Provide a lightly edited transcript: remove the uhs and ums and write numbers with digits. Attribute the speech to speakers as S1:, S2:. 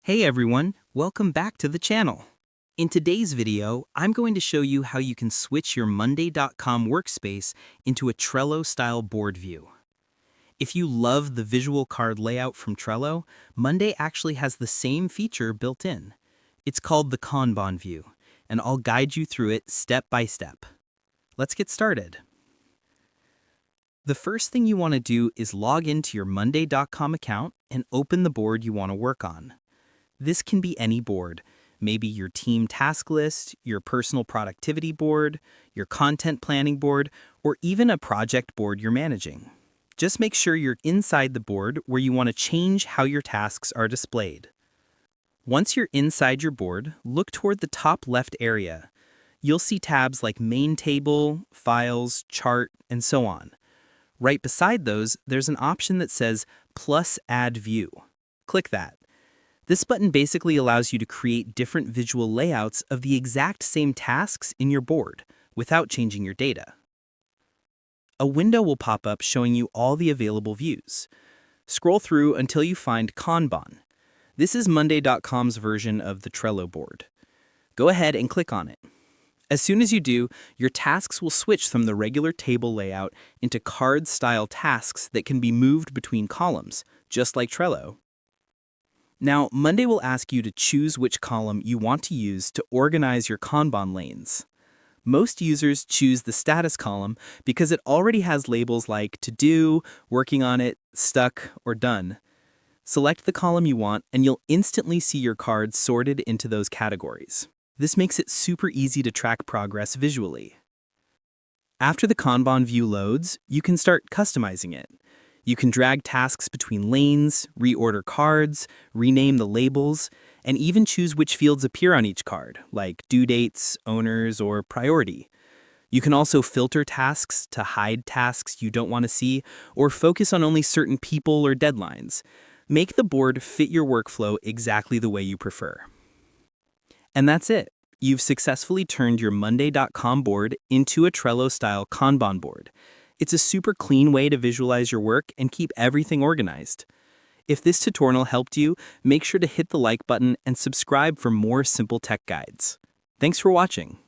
S1: Hey everyone, welcome back to the channel. In today's video, I'm going to show you how you can switch your Monday.com workspace into a Trello-style board view. If you love the visual card layout from Trello, Monday actually has the same feature built in. It's called the kanban view, and I'll guide you through it step by step. Let's get started. The first thing you want to do is log into your Monday.com account and open the board you want to work on. This can be any board, maybe your team task list, your personal productivity board, your content planning board, or even a project board you're managing. Just make sure you're inside the board where you want to change how your tasks are displayed. Once you're inside your board, look toward the top left area. You'll see tabs like Main Table, Files, Chart, and so on. Right beside those, there's an option that says Plus Add View. Click that. This button basically allows you to create different visual layouts of the exact same tasks in your board without changing your data. A window will pop up showing you all the available views. Scroll through until you find Kanban. This is Monday.com's version of the Trello board. Go ahead and click on it. As soon as you do, your tasks will switch from the regular table layout into card-style tasks that can be moved between columns, just like Trello. Now, Monday will ask you to choose which column you want to use to organize your Kanban lanes. Most users choose the status column because it already has labels like to do, working on it, stuck, or done. Select the column you want and you'll instantly see your cards sorted into those categories. This makes it super easy to track progress visually. After the Kanban view loads, you can start customizing it. You can drag tasks between lanes, reorder cards, rename the labels, and even choose which fields appear on each card, like due dates, owners, or priority. You can also filter tasks to hide tasks you don't want to see, or focus on only certain people or deadlines. Make the board fit your workflow exactly the way you prefer. And that's it. You've successfully turned your Monday.com board into a Trello-style Kanban board. It's a super clean way to visualize your work and keep everything organized. If this tutorial helped you, make sure to hit the like button and subscribe for more simple tech guides. Thanks for watching.